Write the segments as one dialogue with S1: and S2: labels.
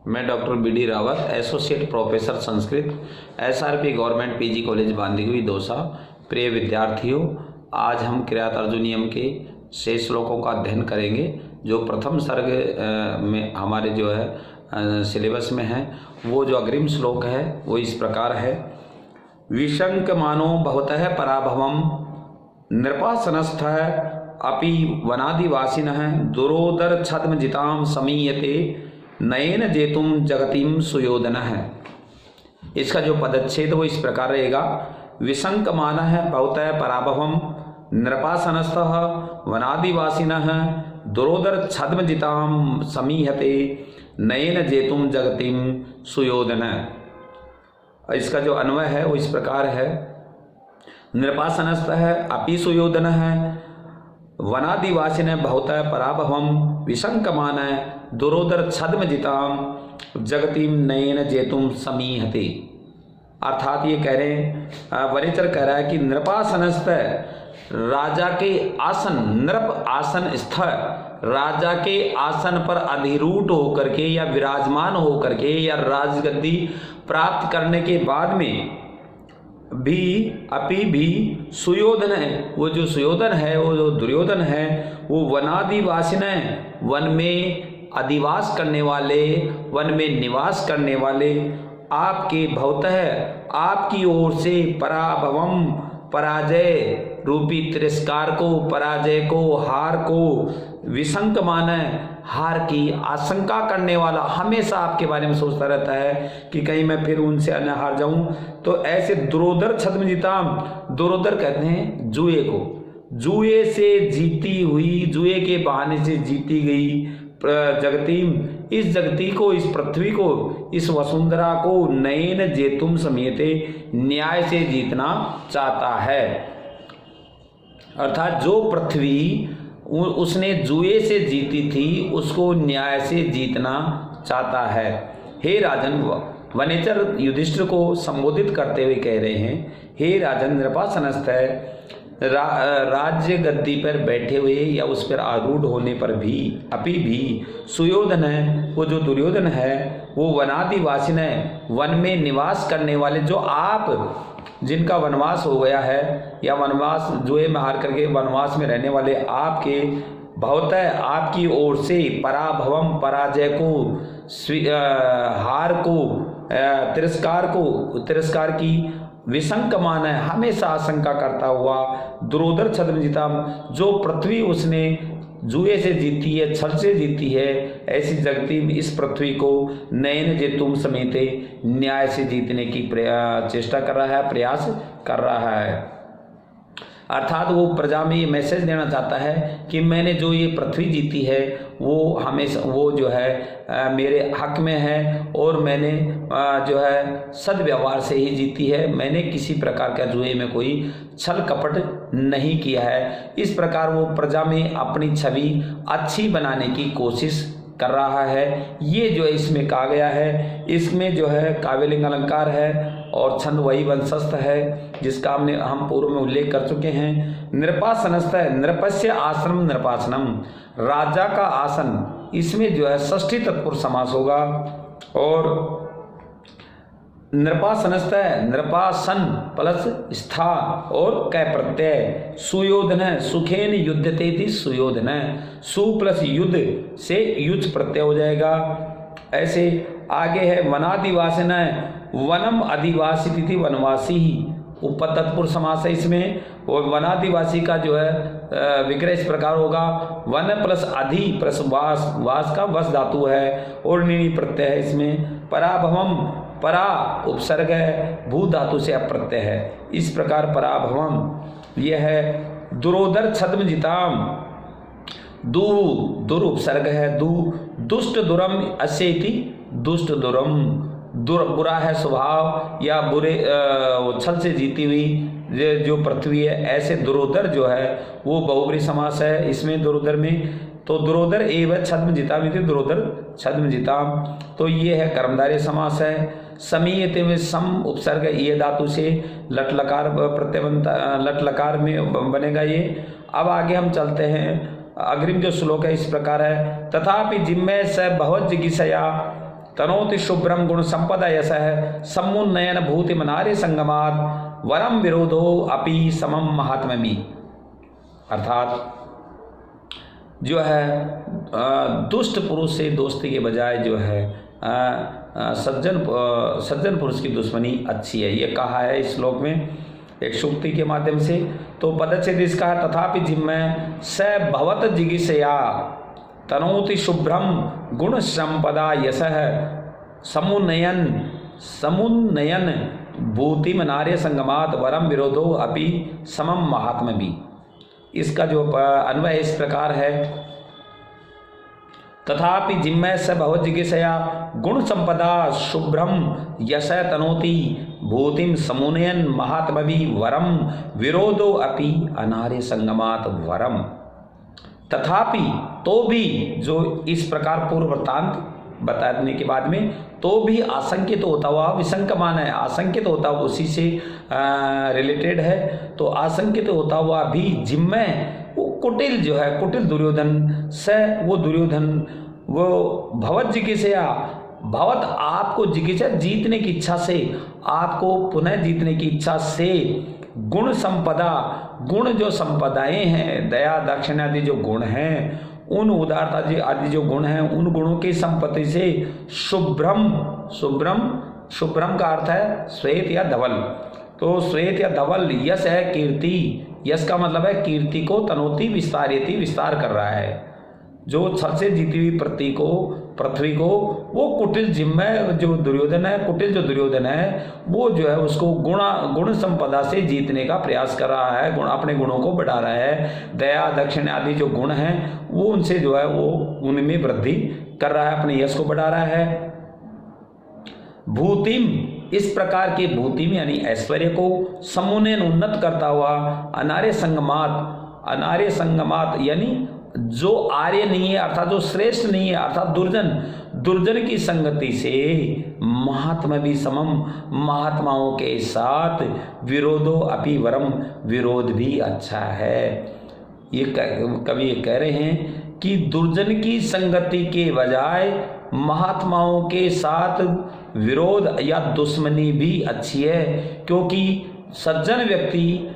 S1: मैं doctor BD. Rawat, associate professor Sanskrit, SRP government PG college Bandikui Dausa. प्रिय विद्यार्थियों, आज हम किरात अर्जुनियम के शेष श्लोकों का अध्ययन करेंगे जो प्रथम सर्ग में हमारे जो है सिलेबस में है। वो जो अग्रिम श्लोक है वो इस प्रकार है। विशंक मानो भवतः पराभवम नृपासनस्थः अपि वनादिवासिनः दुरोदर छद्म जिताम समीयते नयन जेतुम जगतिम सुयोधनः। इसका जो पदच्छेद वो इस प्रकार रहेगा। विशंक मानः भवतः पराभवम नृपासनस्थः वनादिवासिनः दुरोदर छद्म जिताम समीयते नयन जेतुम जगतिम सुयोधनः। इसका जो अन्वय है वो इस प्रकार है। नृपासनस्थः अपि सुयोधनः वनादिवासिनः भवतः पराभवम विशंकमान दुरोदर छद्म जिताम जगतिम नयन जेतुम समीहते। अर्थात ये कह रहे हैं, वनेचर कह रहा है कि नृपासनस्थ राजा के आसन, नृप आसन स्थ राजा के आसन पर अधिरूढ़ होकर के या विराजमान होकर के या राजगद्दी प्राप्त करने के बाद में भी अपि भी सुयोधन है, वो जो सुयोधन है, वो जो दुर्योधन है, वो वनादिवासिन है, वन में अधिवास करने वाले, वन में निवास करने वाले आपके भवतः आपकी ओर से पराभवम पराजय रूपी तिरस्कार को, पराजय को, हार को, विशंक मान हार की आशंका करने वाला, हमेशा आपके बारे में सोचता रहता है कि कहीं मैं फिर उनसे अन्य हार जाऊं। तो ऐसे दुरोदर छद्म जिताम, दुरोदर कहते हैं जुए को, जुए से जीती हुई, जुए के बहाने से जीती गई जगतीम, इस जगती को, इस पृथ्वी को, इस वसुंधरा को नयन जेतुम समेते न्याय से जीतना चाहता है। अर्थात जो पृथ्वी उसने जुए से जीती थी उसको न्याय से जीतना चाहता है। हे राजन, वनेचर युधिष्ठिर को संबोधित करते हुए कह रहे हैं, हे राजन, नृपासनस्थ राज्य गद्दी पर बैठे हुए या उस पर आरूढ़ होने पर भी अभी भी सुयोधन है, वो जो दुर्योधन है, वो वनादिवासिन है, वन में निवास करने वाले, जो आप जिनका वनवास हो गया है या वनवास जुए में हार करके वनवास में रहने वाले आपके भवतः आपकी ओर से पराभवम पराजय को, हार को, तिरस्कार की विशंक मान है, हमेशा आशंका करता हुआ दुरोदर छद्म जिताम, जो पृथ्वी उसने जुए से जीती है, छल से जीती है, ऐसी जगती इस पृथ्वी को नयन जेतुम समेते न्याय से जीतने की चेष्टा कर रहा है, प्रयास कर रहा है। अर्थात वो प्रजा में ये मैसेज देना चाहता है कि मैंने जो ये पृथ्वी जीती है वो हमेशा, वो जो है मेरे हक में है और मैंने जो है सद्व्यवहार से ही जीती है, मैंने किसी प्रकार का जुए में कोई छल कपट नहीं किया है। इस प्रकार वो प्रजा में अपनी छवि अच्छी बनाने की कोशिश कर रहा है। ये जो इसमें कहा गया है, इसमें जो है काव्यलिंग अलंकार है और छंद वही वंशस्थ है जिसका हम पूर्व में उल्लेख कर चुके हैं। नृपासनस्थ है, नृपस्य आश्रम नृपासनम, राजा का आसन, इसमें जो है षष्ठी तत्पुरुष समास होगा। और नृपासनस्थ है, नृपासन प्लस स्था और कै प्रत्यय, सुयोधन है, सुखेन युद्धते थी सुयोधन है, सु प्लस युद्ध से युद्ध प्रत्यय हो जाएगा। ऐसे आगे है वनादिवासिन है, वनम अधिवासी थी वनवासी ही, उपपद तत्पुरुष समास है इसमें। और वनादिवासी का जो है विग्रह इस प्रकार होगा, वन प्लस अधि प्लस वास, वास का वस धातु है और नीनी प्रत्यय है इसमें। पराभवम, परा उपसर्ग है, भू धातु से अप्रत्यय है। इस प्रकार पराभवम यह है। दुरोदर छद्म जिताम, दु दुर उपसर्ग है, दु दुष्ट दुरम अस्येति, दुष्ट दुरम, बुरा है स्वभाव या बुरे छल से जीती हुई जो पृथ्वी है, ऐसे दुरोदर जो है वो बहुब्री समास है इसमें दुरोदर में। तो दुरोदर एवं छद्म जिताम, दुरोदर छद्म जिताम, तो ये है कर्मधारय समास है। समीयते में सम उपसर्ग ये धातु से लट लकार प्रत्यय बनता, लट लकार में बनेगा ये। अब आगे हम चलते हैं, अग्रिम जो श्लोक है इस प्रकार है। तथापि जिम्मे स बहुत जिगिषया तनोति शुभ्रम गुण संपदा यशः समुन्नयन भूति मनारे संगमात वरम विरोधो अपि समम महात्म्यमी। अर्थात जो है दुष्ट पुरुष से दोस्ती के बजाय जो है सज्जन पुरुष की दुश्मनी अच्छी है, ये कहा है इस श्लोक में एक सूक्ति के माध्यम से। तो पदच्छेद इसका है तथापि जिम्मय स भवत जिगीषया तनोति शुभ्रम गुण संपदा यशः समुन्नयन भूतिम नार्य संगमात वरम विरोधो अपि समम महात्म भी। इसका जो अन्वय इस प्रकार है तथापि जिम्मय स भवत जिगीषया गुण संपदा शुभ्रम यश तनोति भूतिम समुन्नयन महात्मभी वरम विरोधो अपि अनार्य संगमात वरम। तथापि तो भी, जो इस प्रकार पूर्व वृत्तांत बताने के बाद में तो भी आशंकित होता हुआ विसंकमान है, आशंकित होता हुआ उसी से रिलेटेड है। तो आशंकित होता हुआ भी जिम्मय वो कुटिल जो है, कुटिल दुर्योधन से वो दुर्योधन वो भवत जिगीषया भवत आपको जिगीषा जीतने की इच्छा से, आपको पुनः जीतने की इच्छा से गुण संपदा, गुण जो संपदाएं हैं, दया दाक्षिण्य आदि जो गुण हैं, उन उदारता आदि जो गुण हैं, उन गुणों की संपत्ति से शुभ्रम का अर्थ है श्वेत या धवल। तो श्वेत या धवल यश है कीर्ति, यश का मतलब है कीर्ति को तनोति विस्तारयति विस्तार कर रहा है। जो छल से जीती हुई पृथ्वी को वो कुटिल जिम्मय जो दुर्योधन है, कुटिल जो दुर्योधन है वो जो है उसको गुण संपदा से जीतने का प्रयास कर रहा है, अपने गुणों को बढ़ा रहा है। दया दक्षिण आदि जो गुण हैं वो उनसे जो है वो उनमें वृद्धि कर रहा है, अपने यश को बढ़ा रहा है। भूतिम, इस प्रकार के भूतिम यानी ऐश्वर्य को समुन्नयन उन्नत करता हुआ अनार्य संगमात यानी जो आर्य नहीं है अर्थात जो श्रेष्ठ नहीं है अर्थात दुर्जन की संगति से महात्मा भी समम, महात्माओं के साथ विरोधो अपि वरम, विरोध भी अच्छा है। ये कवि कह रहे हैं कि दुर्जन की संगति के बजाय महात्माओं के साथ विरोध या दुश्मनी भी अच्छी है, क्योंकि सज्जन व्यक्ति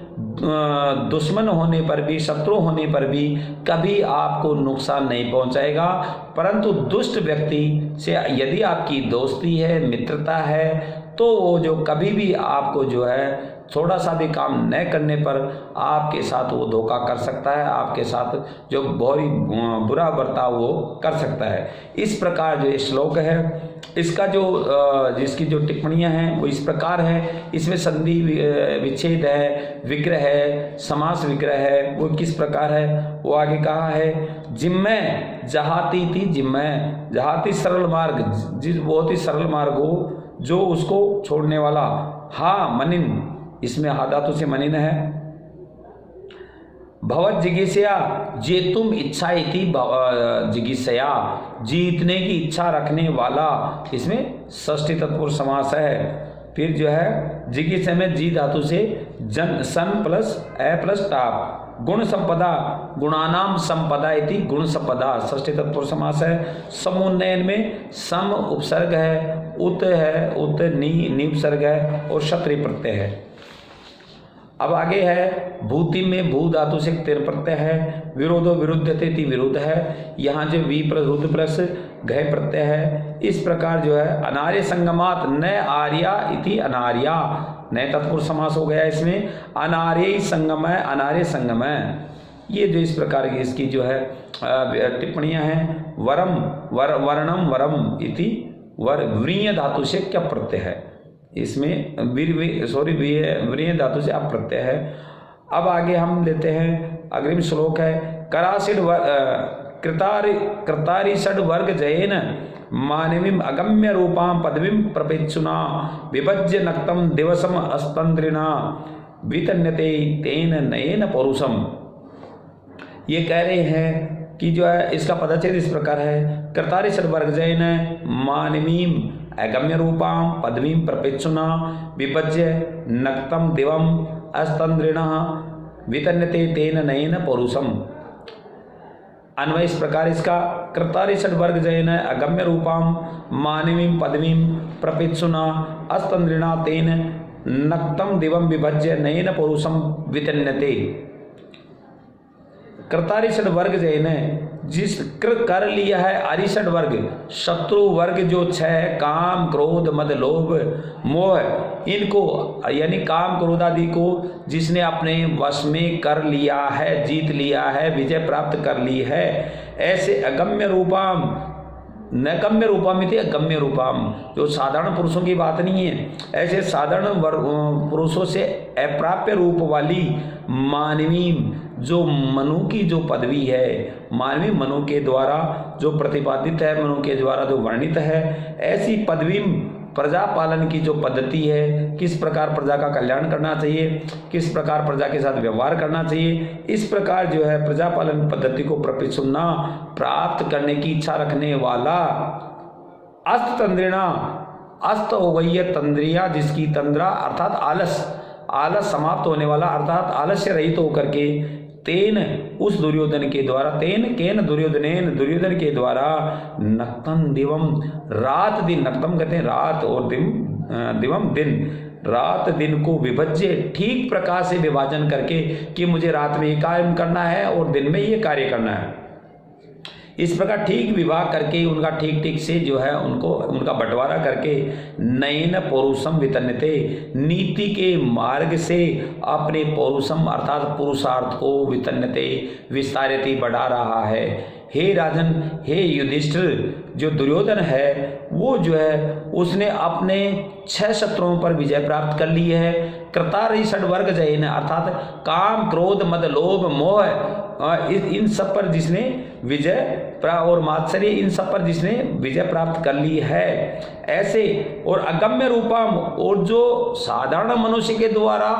S1: दुश्मन होने पर भी, शत्रु होने पर भी कभी आपको नुकसान नहीं पहुंचाएगा, परंतु दुष्ट व्यक्ति से यदि आपकी दोस्ती है, मित्रता है, तो वो जो कभी भी आपको जो है थोड़ा सा भी काम न करने पर आपके साथ वो धोखा कर सकता है, आपके साथ जो बहुत ही बुरा बर्ताव वो कर सकता है। इस प्रकार जो ये श्लोक है इसका जो जिसकी जो टिप्पणियां हैं वो इस प्रकार है। इसमें संधि विच्छेद है, विग्रह है, समास विग्रह है, वो किस प्रकार है वो आगे कहा है। जिम्मय जहाती थी, जिम्मय जहाती सरल मार्ग, जिस बहुत ही सरल मार्ग हो जो उसको छोड़ने वाला। हा मनिन, इसमें हा धातु से मनिन है। भवत जिगीषया जेतुम इच्छा इति जिगीषया, जीतने की इच्छा रखने वाला, इसमें षष्ठी तत्पुरुष समास है। फिर जो है जिगीषा में जी धातु से जन सन प्लस ए प्लस टाप, गुण संपदा गुणानाम संपदा इति गुण संपदा षष्ठी तत्पुरुष समास है। समुन्नयन में सम उपसर्ग है, उत नी उपसर्ग है और क्षत्रिय प्रत्यय है। अब आगे है भूति में भू धातु से तिर प्रत्यय है। विरोधो विरुद्धते विरुद्ध है, यहाँ जो वी प्लस रुद्ध प्लस घय प्रत्यय है। इस प्रकार जो है अनार्य संगमात न आर्या इति अनार्या, नए तत्पुरुष समास हो गया इसमें। अनार्य संगमय, अनार्य संगमय, ये जो इस प्रकार की इसकी जो है टिप्पणियां हैं। वरम वर्णम वरम इति व्रीय धातु से क्या प्रत्यय है, इसमें व्रीय धातु से आप प्रत्यय है। अब आगे हम लेते हैं अग्रिम श्लोक है। करासिड कृतारि षड वर्ग जयेन मानवीम अगम्य रूपां पदवीं प्रपेक्षुना विभज्य नक्तम दिवसम अस्तंद्रिना वितन्यते तेन नयेन पौरुषम। ये कह रहे हैं कि जो है इसका पदच्छेद इस प्रकार है। कृतारि षड वर्ग जयेन मानवीम अगम्य रूपां पदवीं प्रपेक्षुना विभज्य नक्तम दिवम अस्तंद्रिण वितन्यते तेन नयेन पौरुषम। अन्वय इस प्रकार इसका, कर्तारि षड वर्ग जयन अगम्य रूपाम मानवीं पदवीं प्रपित्सुना अस्तंद्रिणा तेन नक्तम दिवम विभज्य नयन पौरुषम वितन्यते। कर्तारि षड वर्ग जयन, जिस कर लिया है अरिषड वर्ग, शत्रु वर्ग जो छह, काम क्रोध मद लोभ मोह, इनको यानी काम क्रोध आदि को जिसने अपने वश में कर लिया है, जीत लिया है, विजय प्राप्त कर ली है, ऐसे अगम्य रूपाम, नगम्य रूपम इति अगम्य रूपम, जो साधारण पुरुषों की बात नहीं है, ऐसे साधारण पुरुषों से अप्राप्य रूप वाली मानवी, जो मनु की जो पदवी है, मानवी मनु के द्वारा जो प्रतिपादित है, मनु के द्वारा जो वर्णित है, ऐसी पदवी प्रजा पालन की जो पद्धति है, किस प्रकार प्रजा का कल्याण करना चाहिए, किस प्रकार प्रजा के साथ व्यवहार करना चाहिए, इस प्रकार जो है प्रजा पालन पद्धति को प्रपिशुन्ना प्राप्त करने की इच्छा रखने वाला अस्त तंद्रिणा, अस्त हो गई है तंद्रिया, जिसकी तंद्रा अर्थात आलस समाप्त होने वाला, अर्थात आलस्य रहित होकर के, तेन उस दुर्योधन के द्वारा, तेन केन दुर्योधनेन, दुर्योधन के द्वारा नक्तम दिवम, रात दिन, नक्तम कहते हैं रात, और दिवम दिन, रात दिन को विभज्य, ठीक प्रकार से विभाजन करके कि मुझे रात में ये कार्य करना है और दिन में ये कार्य करना है, इस प्रकार ठीक विभाग करके उनका ठीक से जो है उनको उनका बंटवारा करके नयन पौरुषम वितन्यते, नीति के मार्ग से अपने पौरुषम अर्थात पुरुषार्थ को वितन्यते विस्तारित बढ़ा रहा है। हे राजन, हे युधिष्ठिर, जो दुर्योधन है वो जो है उसने अपने 6 शत्रुओं पर विजय प्राप्त कर ली है। कर्तारि षड वर्ग जयन, अर्थात काम क्रोध मद लोभ मोह, इन सब पर जिसने विजय और मात्सर्य, इन सब पर जिसने विजय प्राप्त कर ली है, ऐसे और अगम्य रूपम, और जो साधारण मनुष्य के द्वारा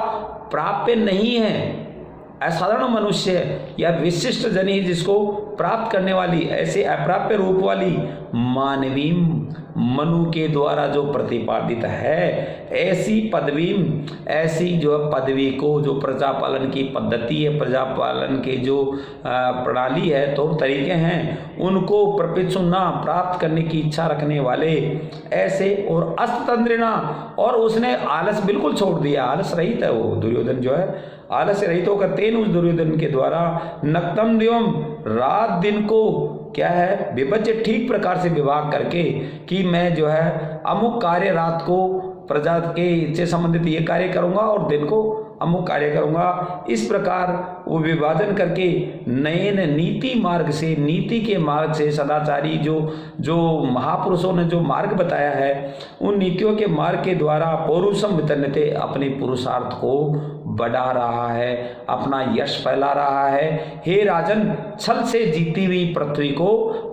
S1: प्राप्य नहीं है, असाधारण मनुष्य या विशिष्ट जनी जिसको प्राप्त करने वाली, ऐसे अप्राप्य रूप वाली मानवी मनु के द्वारा जो प्रतिपादित है, ऐसी पदवी, ऐसी जो पदवी को, जो प्रजा पालन की पद्धति है, प्रजा पालन के जो प्रणाली है, तौर तरीके हैं, उनको प्रपिशुन्ना प्राप्त करने की इच्छा रखने वाले ऐसे, और अस्ततंद्रिणा, और उसने आलस बिल्कुल छोड़ दिया, आलस रहित है वो दुर्योधन जो है, आलस रहित होकर तेन उस दुर्योधन के द्वारा नक्तम दिवम, रात दिन को क्या है विभज्य, ठीक प्रकार से विभाग करके कि मैं जो है अमुक कार्य रात को प्रजा के से संबंधित ये कार्य करूंगा और दिन को अमुक कार्य करूंगा, इस प्रकार वो विभाजन करके नयन नीति मार्ग से, नीति के मार्ग से, सदाचारी जो महापुरुषों ने जो मार्ग बताया है, उन नीतियों के मार्ग के द्वारा पौरुषम वितन्यते, अपने पुरुषार्थ को बढ़ा रहा है, अपना यश फैला रहा है। हे राजन, छल से जीती हुई पृथ्वी को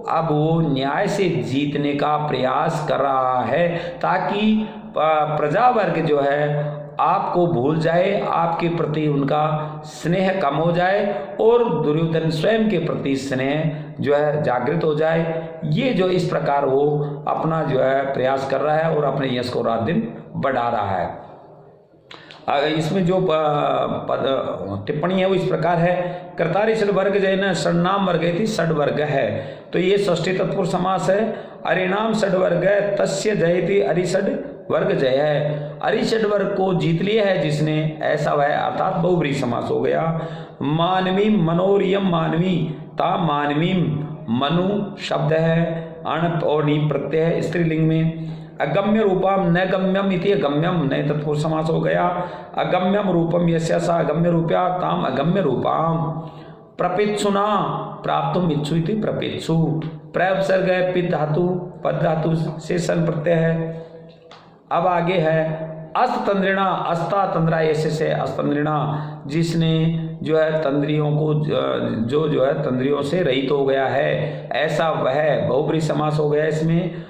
S1: अब वो न्याय से जीतने का प्रयास कर रहा है, ताकि प्रजा वर्ग जो है आपको भूल जाए, आपके प्रति उनका स्नेह कम हो जाए, और दुर्योधन स्वयं के प्रति स्नेह जो है जागृत हो जाए। ये जो इस प्रकार वो अपना जो है प्रयास कर रहा है और अपने यश को रात दिन बढ़ा रहा है। इसमें जो टिप्पणी है वो इस प्रकार है, कर्तारि षड वर्ग जयन षड्नाम वर्ग थी, षड वर्ग है, तो ये षष्ठी तत्पुरुष समास है। अरिणाम षड वर्ग है, तस्य जयति अरिषड वर्ग जय है, अरिषड वर्ग को जीत लिया है जिसने, ऐसा वह, अर्थात बहुब्रीहि समास हो गया। मानवी मनोरियम, मानवी ता मानवी, मनु शब्द है, अण और नी प्रत्यय है स्त्रीलिंग में। अगम्य रूपम न गम्यम इति अगम्यम, नए तत्पुरुष समास हो गया। अगम्यम रूपम यस्य सा अगम्य रूपया ताम अगम्य रूपाम। प्रपित्सुना प्राप्तुम इच्छु इति प्रपित्सु, प्रउपसर्ग है, पित धातु पद धातु से सन प्रत्यय है। अब आगे है अस्ततंद्रिणा, अस्ता तंद्रा ऐसे से अस्तंद्रिणा, जिसने जो है तंद्रियों को जो है तंद्रियों से रहित हो गया है, ऐसा वह, बहुब्रीहि समास हो गया इसमें।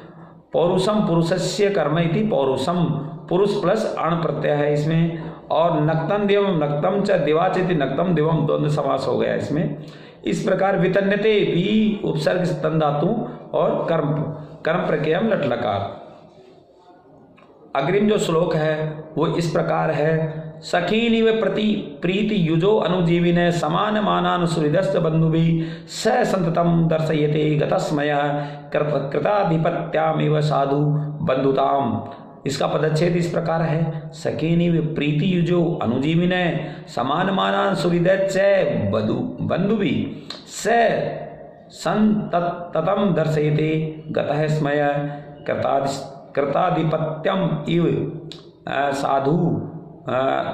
S1: पौरुषम पुरुषस्य कर्म इति पौरुषम, पुरुष प्लस अण प्रत्यय है इसमें। और नक्तम दिवम, नक्तम च दिवाचिति नक्तम दिवम, द्वंद्व समास हो गया इसमें। इस प्रकार वितन्यते भी उपसर्ग स्तन धातु और कर्म प्रत्ययम लट लकार। अग्रिम जो श्लोक है वो इस प्रकार है, सखीनिव प्रति प्रीति युजो अनुजीविने समान मानान सुहृदश्च बंधुभिः स संततम दर्शयते गतस्मय कृताधिपत्यामिव साधु बंधुताम। इसका पदच्छेद इस प्रकार है, सखीनिव प्रीति युजो अनुजीविने समान मानान सुहृदश्च बंधुभिः स संततम दर्शयते गतः स्मय कृताधिपत्यम इव साधु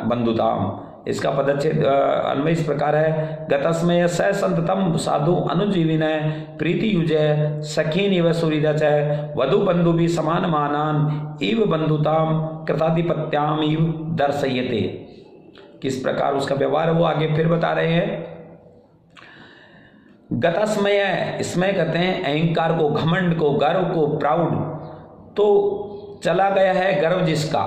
S1: बंधुताम। इसका पदच्छेद अन्वय इस प्रकार है, गतस्मय स संततम साधु अनुजीविन प्रीति युजय सखीन इव सुहृदा च वधु बंधु भी समान मानान इव बंधुताम कृताधिपत्याम इव दर्शयते। किस प्रकार उसका व्यवहार वो आगे फिर बता रहे हैं। गतस्मय, स्मय कहते हैं अहंकार को, घमंड को, गर्व को, प्राउड। तो चला गया है गर्व जिसका,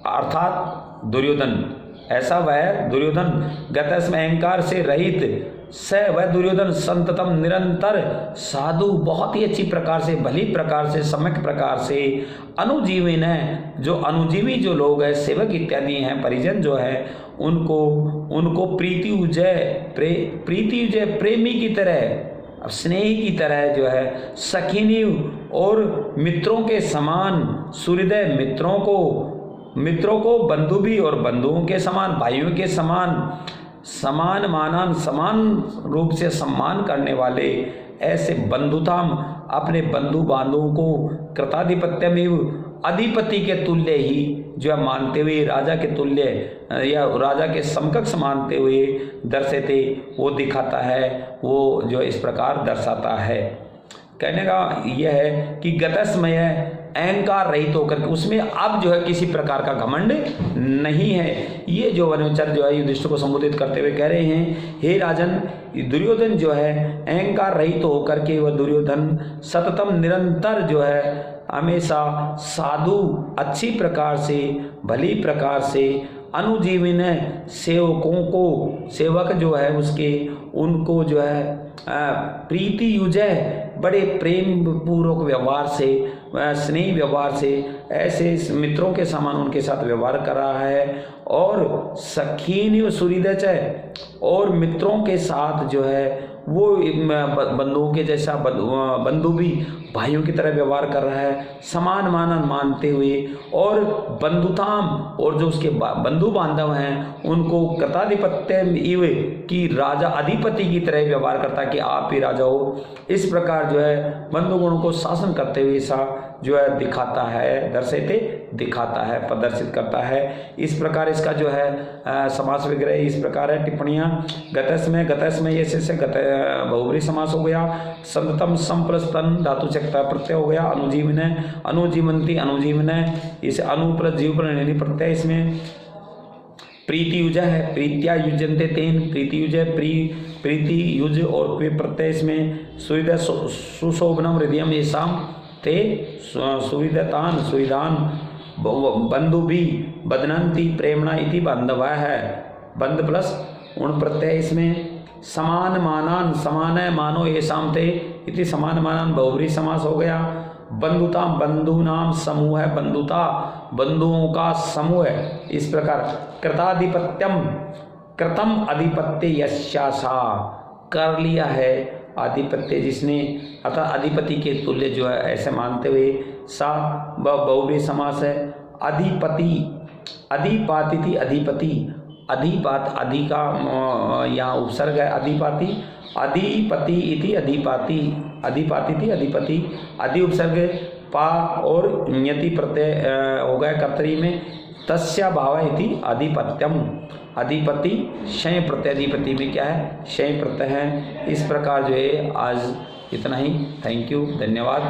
S1: अर्थात दुर्योधन, ऐसा वह दुर्योधन गतस्मय अहंकार से रहित स वह दुर्योधन संततम निरंतर साधु बहुत ही अच्छी प्रकार से, भली प्रकार से, सम्यक प्रकार से अनुजीविन है, जो अनुजीवी जो लोग हैं, सेवक इत्यादि हैं, परिजन जो है, उनको प्रीति युजय प्रेमी की तरह, स्नेही की तरह जो है, सखीनी और मित्रों के समान, सुहृदय मित्रों को बंधु भी और बंधुओं के समान, भाइयों के समान मानान, समान रूप से सम्मान करने वाले ऐसे बंधुताम, अपने बंधु बांधवों को कृताधिपत्यमेव अधिपति के तुल्य ही जो है मानते हुए, राजा के तुल्य या राजा के समकक्ष मानते हुए दर्शते, वो दिखाता है, वो जो इस प्रकार दर्शाता है। कहने का यह है कि गतस्मय अहंकार रहित होकर के उसमें अब जो है किसी प्रकार का घमंड नहीं है। ये जो वनचर जो है युधिष्ठिर को संबोधित करते हुए कह रहे हैं, हे राजन, दुर्योधन जो है अहंकार रहित होकर के, वह दुर्योधन सततम निरंतर जो है हमेशा साधु, अच्छी प्रकार से, भली प्रकार से अनुजीविन सेवकों को, सेवक जो है उसके, उनको जो है प्रीति युजय, बड़े प्रेम पूर्वक व्यवहार से, स्नेही व्यवहार से, ऐसे मित्रों के समान उनके साथ व्यवहार कर रहा है। और सखीन सुहृदच, और मित्रों के साथ जो है वो बंधुओं के जैसा, बंधु भी भाइयों की तरह व्यवहार कर रहा है, समान मानन मानते हुए, और बंधुताम, और जो उसके बंधु बांधव हैं उनको कृताधिपत्य इव की राजा अधिपति की तरह व्यवहार करता है कि आप ही राजा हो। इस प्रकार जो है बंधु गुणों को शासन करते हुए ऐसा जो है दिखाता है, दर्शते दिखाता है, प्रदर्शित करता है। इस प्रकार इसका जो है समास विग्रह इस प्रकार है। टिप्पणियाँ, गतस्मय ये से बहुब्रीहि समास हो गया, संततम संप्रस्तन धातु चक्ता प्रत्यय हो गया, अनुजीवन अनुजीवंती अनुजीवन, इसे अनु प्लस जीव पर निर्णय प्रत्यय, इसमें प्रीति युज है, प्रीत्या युजंते तेन, प्रीति युज है, प्रीति युज और क्वे प्रत्यय, इसमें सुविधा सुशोभनम हृदयम येषाम ते सुविधतान सुविधान बंधु भी बदनंती प्रेमणा इति बांधवा है, बंध प्लस उण प्रत्यय, इसमें समान मानान, समान है मानो येषाम ते इति समान मानान बहुब्रीहि समास हो गया। बंधुता, बंधु नाम समूह है, बंधुता बंधुओं का समूह है। इस प्रकार कृताधिपत्यम, कृतम अधिपत्य यस्यासा, कर लिया है आधिपत्य जिसने, अतः अधिपति के तुल्य जो है ऐसे मानते हुए, सा बहुब्रीहि समास है। अधिपति, अधिपातिथि अधिपति, अधिपात, अधि का यहाँ उपसर्ग है, अधिपाति, अधिपति इति अधिपाति, अधिपातिथि अधिपति, अधि उपसर्ग पा और ञति प्रत्यय हो गया कर्तरी में, तस्या भाव इति अधिपत्यम, अधिपति शय प्रत्यय, अधिपति में क्या है, शय प्रत्यय है। इस प्रकार जो है आज इतना ही। थैंक यू, धन्यवाद।